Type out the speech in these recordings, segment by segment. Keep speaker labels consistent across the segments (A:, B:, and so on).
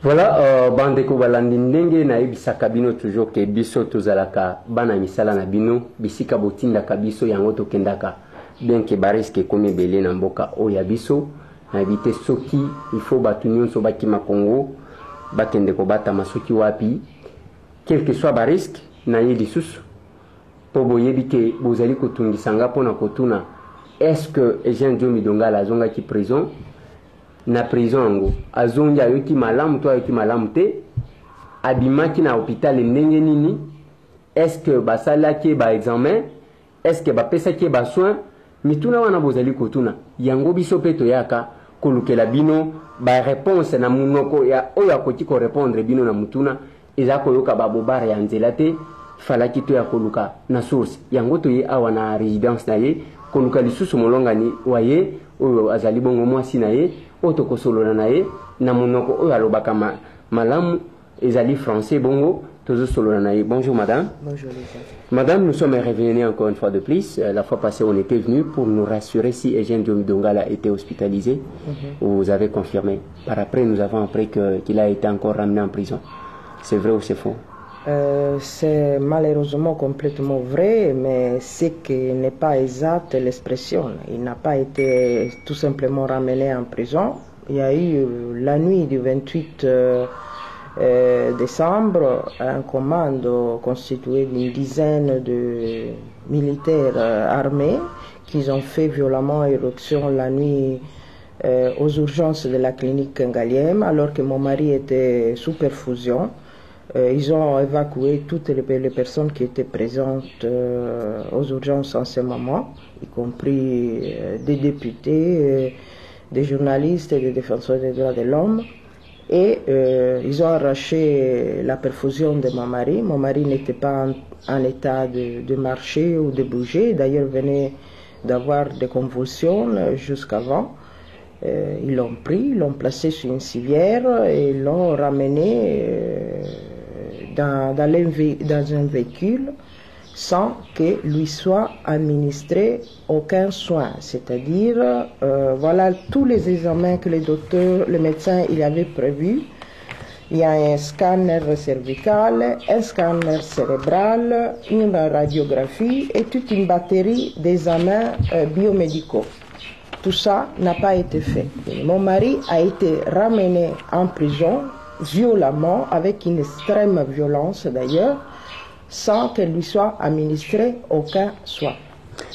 A: Voilà, bandeko balandi ndenge na ebisaka bino toujours ke biso tozalaka bana misala na bino bisika botindaka biso yango tokendaka bien ke bariske komi belé na mboka oya biso na ebite soki il faut batu nyonso bakima Congo bakende ko batama soki wapi quel que soit bariske na ye lisusu po boyebi ke bozali kotungisanga mpona kotuna est-ce que Eugène Diomi Dongala azongaki prison na prison yango azongi ayoki malamu to ayoki malamu te abimaki na hôpital ndenge nini est-ce que basalaki ba examen est-ce que bapesaki ba soin mituna wana bozali kotuna yango biso pe toyaka kolukela bino ba réponse na munoko ya oyo akoti ko répondre bino na mutuna eza koyoka babobare ya nzela te falaki to ya koluka na source yango toye awa na résidence na ye koluka lisusu molongani waye oyo azali bongo mwasi na ye otokosolola na ye na munoko oyo alobaka malamu ezali français bongo tozo solola na ye. Bonjour madame.
B: Bonjour les gens.
A: Madame, nous sommes revenus encore une fois de plus. La fois passée, on était venu pour nous rassurer si Eugène Diomi Dongala était hospitalisé. Vous avez confirmé. Par après, nous avons appris qu'il a été encore ramené en prison. C'est vrai ou c'est faux?
B: C'est malheureusement complètement vrai, mais ce qui n'est pas exact l'expression. Il n'a pas été tout simplement ramené en prison. Il y a eu la nuit du 28 décembre un commando constitué d'une dizaine de militaires armés qui ont fait violemment éruption la nuit aux urgences de la clinique Ngaliem alors que mon mari était sous perfusion. Ils ont évacué toutes les personnes qui étaient présentes aux urgences en ce moment, y compris des députés, des journalistes et des défenseurs des droits de l'homme. Et ils ont arraché la perfusion de mon mari. Mon mari n'était pas en état de marcher ou de bouger. D'ailleurs, il venait d'avoir des convulsions jusqu'avant. Ils l'ont pris, l'ont placé sur une civière et l'ont ramené dans un véhicule sans que lui soit administré aucun soin. C'est-à-dire, voilà tous les examens que le médecin il avait prévus. Il y a un scanner cervical, un scanner cérébral, une radiographie et toute une batterie d'examens biomédicaux. Tout ça n'a pas été fait. Mon mari a été ramené en prison violemment, avec une extrême violence d'ailleurs, sans qu'elle lui soit administrée aucun soin.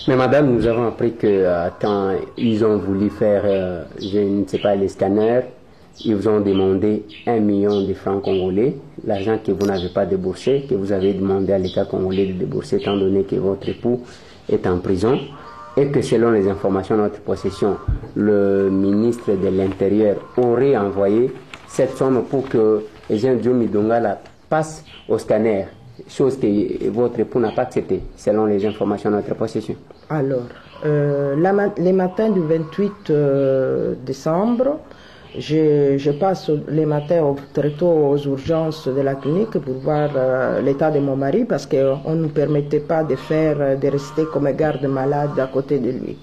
A: Mais madame, nous avons appris que quand ils ont voulu faire, je ne sais pas, les scanners, ils vous ont demandé 1 million de francs congolais, l'argent que vous n'avez pas déboursé, que vous avez demandé à l'État congolais de débourser, étant donné que votre époux est en prison, et que selon les informations de notre possession, le ministre de l'Intérieur aurait envoyé cette somme pour que Eugène Diomi Dongala passe au scanner, chose que votre époux n'a pas acceptée, selon les informations de notre possession.
B: Alors, les matins du 28 décembre, je passe les matins très tôt aux urgences de la clinique pour voir l'état de mon mari parce qu'on ne nous permettait pas de rester comme garde-malade à côté de lui.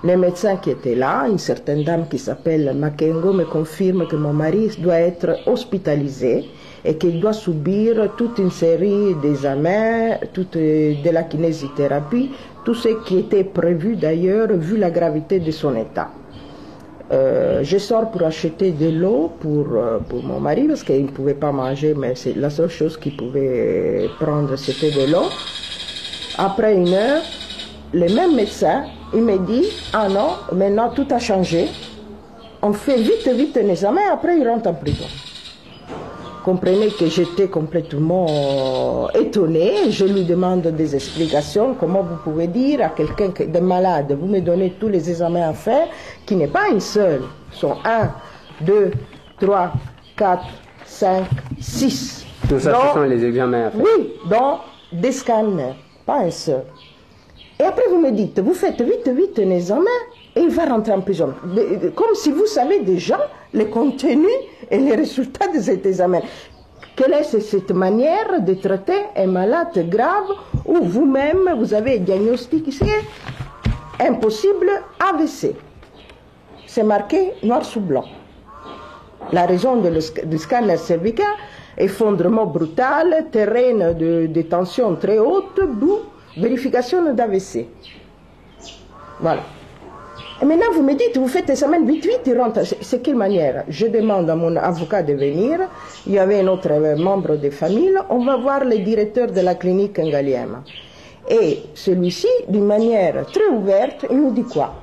B: Les médecins qui étaient là, une certaine dame qui s'appelle Makengo, me confirme que mon mari doit être hospitalisé et qu'il doit subir toute une série d'examens, de la kinésithérapie, tout ce qui était prévu d'ailleurs vu la gravité de son état. Je sors pour acheter de l'eau pour mon mari parce qu'il ne pouvait pas manger, mais c'est la seule chose qu'il pouvait prendre, c'était de l'eau. Après 1 heure, le même médecin, il me dit, ah non, maintenant tout a changé. On fait vite un examen, après il rentre en prison. Comprenez que j'étais complètement étonnée. Je lui demande des explications. Comment vous pouvez dire à quelqu'un de malade, vous me donnez tous les examens à faire, qui n'est pas une seule. Ce sont 1, 2, 3, 4, 5, 6.
A: Tout ça, ce sont les examens à faire.
B: Oui, donc des scanners, pas un seul. Et après, vous me dites, vous faites vite un examen et il va rentrer en prison. Comme si vous savez déjà le contenu et les résultats de cet examen. Quelle est cette manière de traiter un malade grave où vous-même, vous avez diagnostiqué impossible AVC? C'est marqué noir sur blanc. La raison du scanner cervical, effondrement brutal, terrain de tension très haute, d'où vérification d'AVC. Voilà. Et maintenant, vous me dites, vous faites examen vite, il rentre. C'est quelle manière? Je demande à mon avocat de venir. Il y avait un autre membre de famille. On va voir le directeur de la clinique Ngaliema. Et celui-ci, d'une manière très ouverte, il nous dit quoi?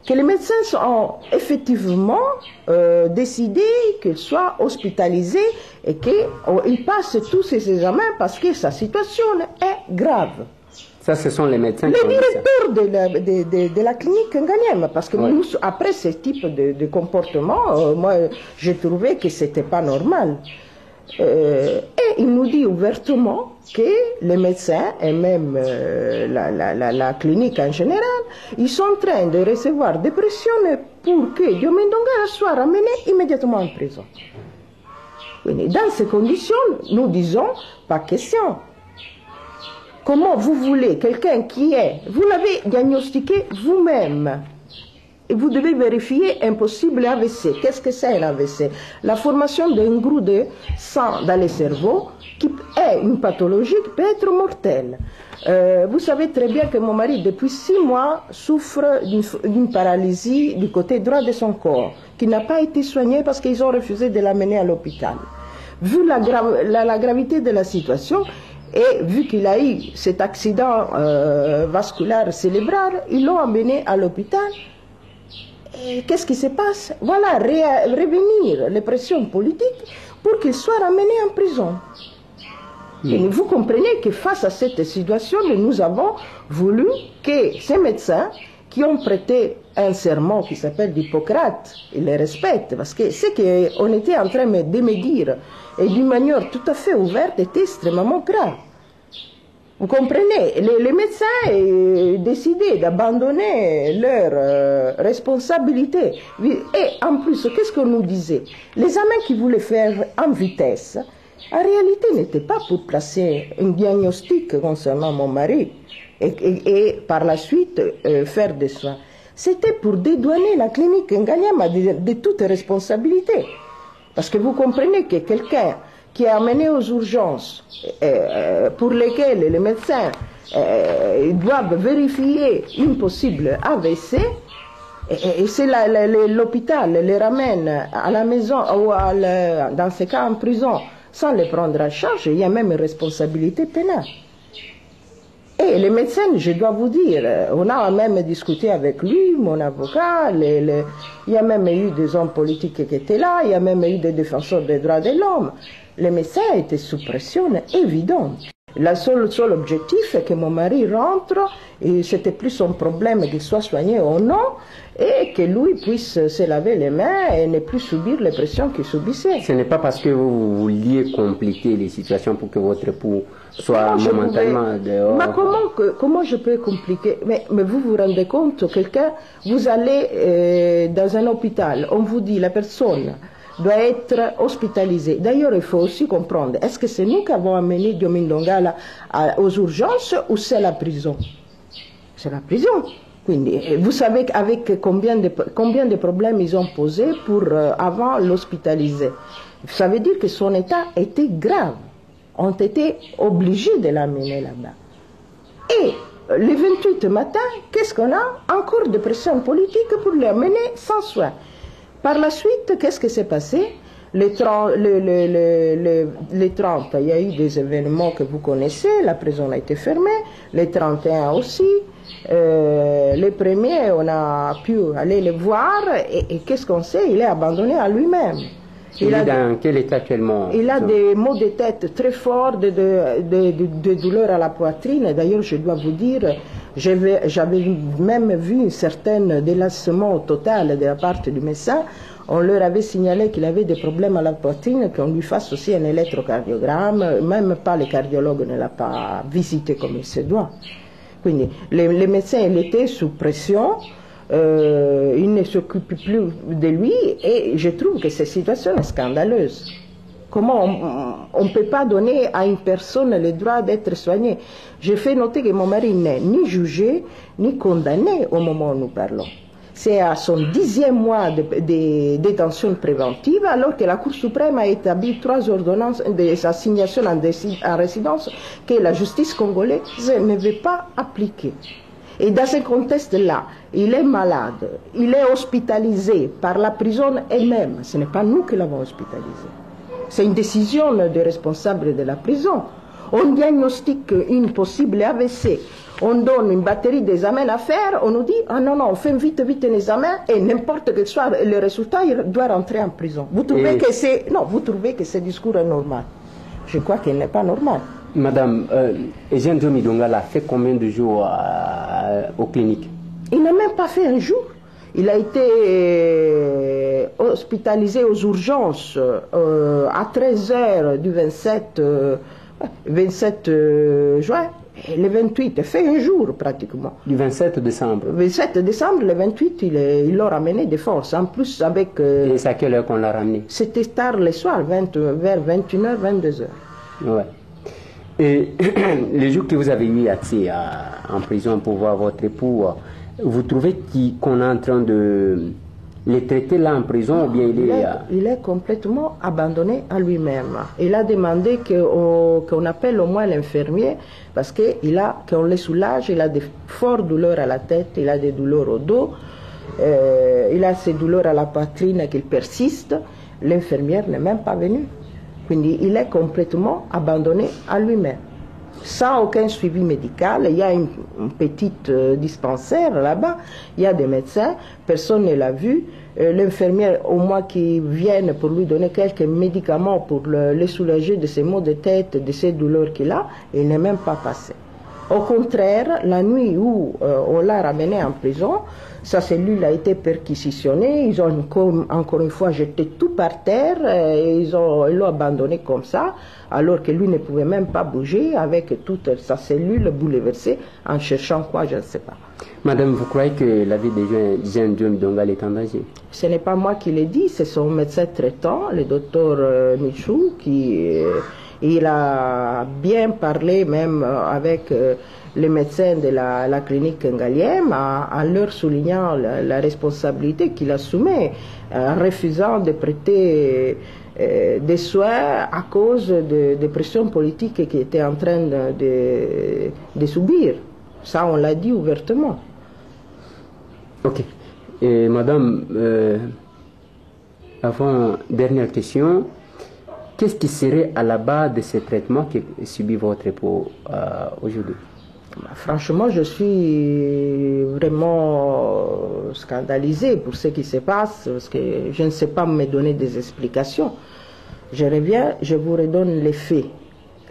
B: Que les médecins ont effectivement décidé qu'il soit hospitalisé et qu'il passe tous ses examens parce que sa situation est grave.
A: Ça, ce sont les médecins qui ont dit ça.
B: Le directeur de la clinique Ngaliema, parce que nous, après ce type de comportement, moi, j'ai trouvé que c'était pas normal. Et il nous dit ouvertement que les médecins et même la clinique en général, ils sont en train de recevoir des pressions pour que Diomindonga soit ramené immédiatement en prison. Dans ces conditions, nous disons, pas question. Comment vous voulez quelqu'un vous l'avez diagnostiqué vous-même, et vous devez vérifier un possible AVC. Qu'est-ce que c'est un AVC? La formation d'un gros de sang dans le cerveau, qui est une pathologie qui peut être mortelle. Vous savez très bien que mon mari, depuis 6 mois, souffre d'une paralysie du côté droit de son corps, qui n'a pas été soignée parce qu'ils ont refusé de l'amener à l'hôpital. Vu la gravité de la situation, et vu qu'il a eu cet accident vasculaire cérébral, ils l'ont amené à l'hôpital. Et qu'est-ce qui se passe? Voilà, revenir les pressions politiques pour qu'il soit ramené en prison. Et vous comprenez que face à cette situation, nous avons voulu que ces médecins qui ont prêté un serment qui s'appelle d'Hippocrate, ils les respectent, parce que ce qu'on était en train de me dire, et d'une manière tout à fait ouverte, était extrêmement grave. Vous comprenez, les médecins ont décidé d'abandonner leurs responsabilités. Et en plus, qu'est-ce qu'on nous disait? L'examen qu'ils voulaient faire en vitesse, en réalité, n'était pas pour placer un diagnostic concernant mon mari et par la suite faire des soins. C'était pour dédouaner la clinique Ngaliema de toute responsabilité. Parce que vous comprenez que quelqu'un qui est amené aux urgences, pour lesquelles les médecins doivent vérifier une possible AVC, et c'est l'hôpital les ramène à la maison ou dans ce cas en prison sans les prendre en charge, il y a même une responsabilité pénale. Et les médecins, je dois vous dire, on a même discuté avec lui, mon avocat, il y a même eu des hommes politiques qui étaient là, il y a même eu des défenseurs des droits de l'homme. Les médecins étaient sous pression évidente. Le seul objectif est que mon mari rentre, et c'était plus son problème qu'il soit soigné ou non, et que lui puisse se laver les mains et ne plus subir les pressions qu'il subissait.
A: Ce n'est pas parce que vous vouliez compliquer les situations pour que votre époux soit momentanément dehors.
B: Mais comment je peux compliquer? Mais vous vous rendez compte, vous allez dans un hôpital, on vous dit la personne doit être hospitalisée. D'ailleurs, il faut aussi comprendre, est-ce que c'est nous qui avons amené Diomindonga aux urgences ou c'est la prison? C'est la prison. Quindi, vous savez avec combien de problèmes ils ont posé pour avant l'hospitaliser. Ça veut dire que son état était grave. On était obligés de l'amener là-bas. Et le 28 matin, qu'est-ce qu'on a? Encore de pression politique pour l'amener sans soin. Par la suite, qu'est-ce qui s'est passé? Les 30, il y a eu des événements que vous connaissez, la prison a été fermée, les 31 aussi. Les premiers, on a pu aller les voir et qu'est-ce qu'on sait? Il est abandonné à lui-même.
A: Il est dans quel état actuellement?
B: Il a des maux de tête très forts, de douleurs à la poitrine. D'ailleurs, je dois vous dire, j'avais même vu un certain délassement total de la part du médecin. On leur avait signalé qu'il avait des problèmes à la poitrine, qu'on lui fasse aussi un électrocardiogramme. Même pas le cardiologue ne l'a pas visité comme il se doit. Quindi, les médecins ils étaient sous pression. Il ne s'occupe plus de lui et je trouve que cette situation est scandaleuse. Comment on ne peut pas donner à une personne le droit d'être soignée? Je fais noter que mon mari n'est ni jugé ni condamné au moment où nous parlons. C'est à son 10e mois de détention préventive, alors que la Cour suprême a établi 3 ordonnances d'assignation en résidence que la justice congolaise ne veut pas appliquer. Et dans ce contexte-là, il est malade, il est hospitalisé par la prison elle-même. Ce n'est pas nous qui l'avons hospitalisé. C'est une décision des responsables de la prison. On diagnostique une possible AVC. On donne une batterie d'examens à faire, on nous dit « Ah non, non, on fait vite un examen et n'importe quel soit le résultat, il doit rentrer en prison. » Vous trouvez que c'est... Non, vous trouvez que ce discours est normal. Je crois qu'il n'est pas normal.
A: Madame, Eugène Diom Idongala a fait combien de jours aux cliniques?
B: Il n'a même pas fait un jour. Il a été hospitalisé aux urgences à 13h du 27 juin. Et le 28, il fait un jour pratiquement.
A: Du 27 décembre.
B: Le 27 décembre, le 28, il l'a ramené de force. En plus, avec...
A: Et c'est à quelle heure qu'on l'a ramené?
B: C'était tard le soir, vers 21h, 22h.
A: Ouais. Et les jours que vous avez eu accès en prison pour voir votre époux, vous trouvez qu'on est en train de les traiter là en prison ou bien
B: il est complètement abandonné à lui-même. Il a demandé qu'on appelle au moins l'infirmier parce qu'on le soulage, il a de fortes douleurs à la tête, il a des douleurs au dos, il a ces douleurs à la poitrine qui persistent. L'infirmière n'est même pas venue. Quindi il est complètement abandonné à lui-même. Sans aucun suivi médical, il y a une petite dispensaire là-bas, il y a des médecins, personne ne l'a vu. L'infirmière, au moins qui vienne pour lui donner quelques médicaments pour le soulager de ses maux de tête, de ses douleurs qu'il a, il n'est même pas passé. Au contraire, la nuit où on l'a ramené en prison, sa cellule a été perquisitionnée, ils ont encore une fois jeté tout par terre, et ils l'ont abandonné comme ça, alors que lui ne pouvait même pas bouger avec toute sa cellule bouleversée, en cherchant quoi, je ne sais pas.
A: Madame, vous croyez que la vie de Eugène Diom Idongala est en danger?
B: Ce n'est pas moi qui l'ai dit, c'est son médecin traitant, le docteur Michou, qui... il a bien parlé même avec les médecins de la clinique Ngaliem en leur soulignant la responsabilité qu'il assumait en refusant de prêter des soins à cause des pressions politiques qu'il était en train de subir. Ça, on l'a dit ouvertement.
A: Ok. Et madame, avant, dernière question. Qu'est-ce qui serait à la base de ce traitement que subit votre époux aujourd'hui?
B: Franchement, je suis vraiment scandalisée pour ce qui se passe, parce que je ne sais pas me donner des explications. Je reviens, je vous redonne les faits.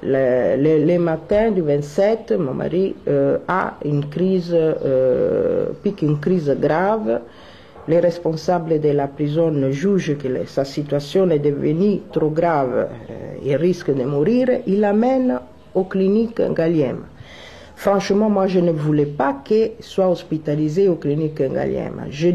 B: Le matin du 27, mon mari a une crise, pique une crise grave. Les responsables de la prison jugent que sa situation est devenue trop grave, il risque de mourir, il l'amène aux cliniques Ngaliem. Franchement, moi, je ne voulais pas qu'il soit hospitalisé aux cliniques Ngaliem. Je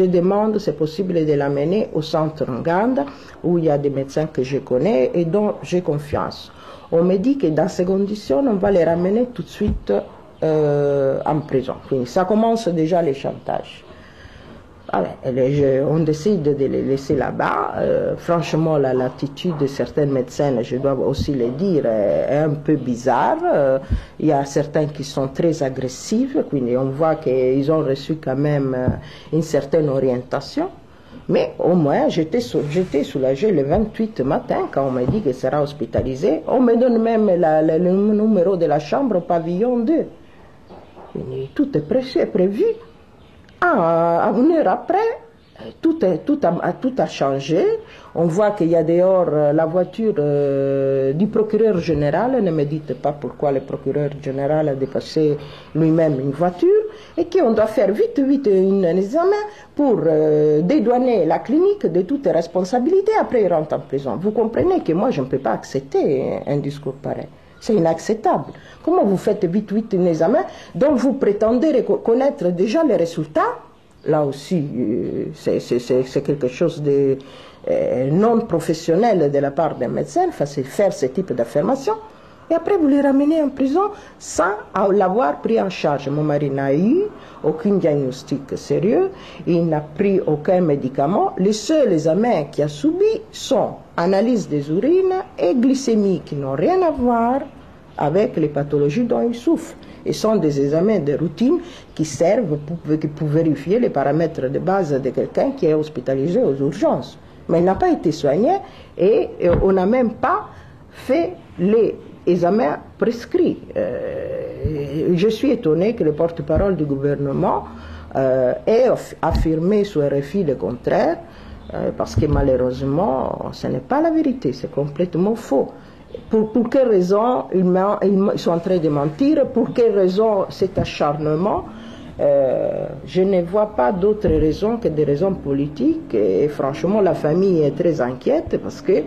B: demande, c'est possible de l'amener au centre Nganda, où il y a des médecins que je connais et dont j'ai confiance. On me dit que dans ces conditions, on va les ramener tout de suite en prison. Donc, ça commence déjà les chantages. On décide de les laisser là-bas. Franchement, l'attitude de certains médecins, je dois aussi le dire, est un peu bizarre. Il y a certains qui sont très agressifs, on voit qu'ils ont reçu quand même une certaine orientation. Mais au moins, j'étais soulagée le 28 matin quand on m'a dit qu'il sera hospitalisé. On me donne même le numéro de la chambre au pavillon 2. Tout est prévu. Une heure après, tout a changé. On voit qu'il y a dehors la voiture du procureur général. Ne me dites pas pourquoi le procureur général a dépassé lui-même une voiture. Et qu'on doit faire vite un examen pour dédouaner la clinique de toute responsabilité. Après, il rentre en prison. Vous comprenez que moi, je ne peux pas accepter un discours pareil. C'est inacceptable. Comment vous faites vite un examen dont vous prétendez connaître déjà les résultats? Là aussi, c'est quelque chose de non professionnel de la part d'un médecin, faire ce type d'affirmation. et après vous les ramenez en prison sans l'avoir pris en charge. Mon mari n'a eu aucun diagnostic sérieux, il n'a pris aucun médicament. Les seuls examens qu'il a subis sont analyse des urines et glycémie, qui n'ont rien à voir avec les pathologies dont il souffre. Et sont des examens de routine qui servent pour vérifier les paramètres de base de quelqu'un qui est hospitalisé aux urgences. Mais il n'a pas été soigné et on n'a même pas fait les examens prescrits. Je suis étonné que le porte-parole du gouvernement ait affirmé sur RFI le contraire, parce que malheureusement, ce n'est pas la vérité, c'est complètement faux. Pour quelle raison ils sont en train de mentir? Pour quelle raison cet acharnement? Je ne vois pas d'autres raisons que des raisons politiques. Et franchement, la famille est très inquiète parce que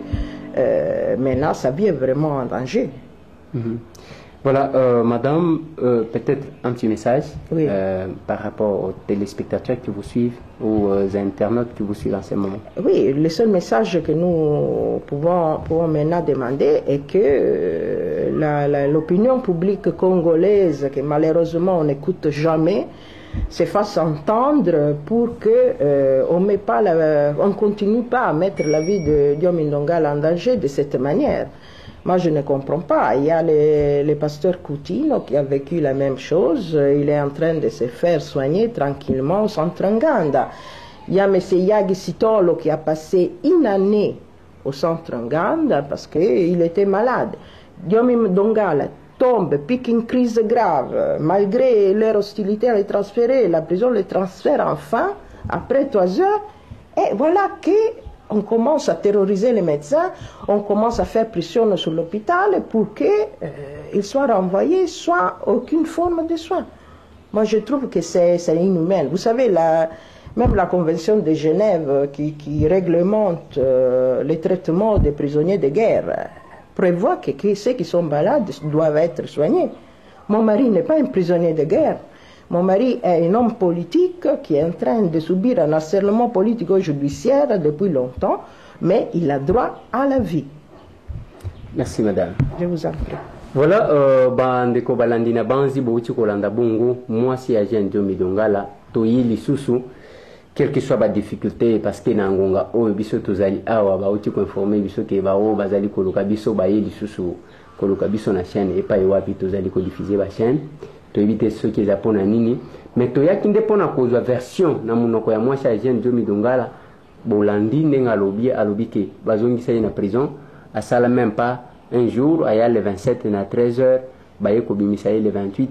B: maintenant, sa vie est vraiment en danger.
A: Voilà, madame, peut-être un petit message
B: oui.
A: Par rapport aux téléspectateurs qui vous suivent ou aux internautes qui vous suivent en ce moment.
B: Oui, le seul message que nous pouvons maintenant demander est que l'opinion publique congolaise, que malheureusement on n'écoute jamais, se fasse entendre pour que on ne continue pas à mettre la vie de Diomi Ndongala en danger de cette manière. Moi, je ne comprends pas. Il y a le pasteur Coutinho qui a vécu la même chose. Il est en train de se faire soigner tranquillement au centre Nganda. Il y a M. Yagi Sitolo qui a passé une année au centre Nganda parce qu'il était malade. Diomi Ndongala tombe, pique une crise grave. Malgré leur hostilité à les transférer, la prison les transfère enfin, après 3 heures. Et voilà que on commence à terroriser les médecins, on commence à faire pression sur l'hôpital pour qu'ils soient renvoyés sans aucune forme de soins. Moi, je trouve que c'est inhumain. Vous savez, même la Convention de Genève qui réglemente les traitements des prisonniers de guerre prévoit que ceux qui sont malades doivent être soignés. Mon mari n'est pas un prisonnier de guerre. Mon mari est un homme politique qui est en train de subir un harcèlement politico-judiciaire depuis longtemps, mais il a droit à la vie.
A: Merci madame.
B: Je vous en prie.
A: Voilà, bandeko balandina banzi bouti kolanda bongo, moi si agent Diomi Ndongala, toyi lisusu, quelle que soit la difficulté, parce que nangonga o biso tozali awa bauti ko informer biso ke bao bazali koluka biso baye lisusu koluka biso na chaîne et pas wapi tozali ko diffuser ba chaîne. To éviter ceux qui zapona nini mais to yakinde pona kozwa version na munoko ya mwasi ya Jean Diomi Ndongala bolandi ndenga alobi ke bazongisa na prison asala même pas un jour aya le 27 na 13h baye ko bimisa le 28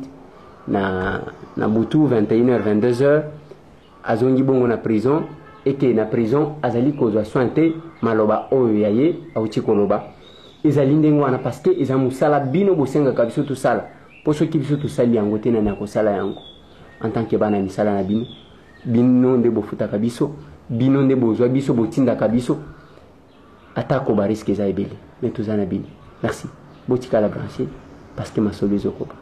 A: na butu 21h 22h azongi bongo na prison et que na prison azali kozwa sointe maloba oyo yaye auti koloba ezali ndengo wana parce que ezamusala bino bosenga kabiso tout sala. Pour ceux qui sont tous sali yango te na ko sala yango en tant que bana misala na bino nde bofuta kabiso bino nde bozwa biso botinda kabiso atako ba risque za ebele mais tozana bino merci botika la brancher parce que ma solution kopa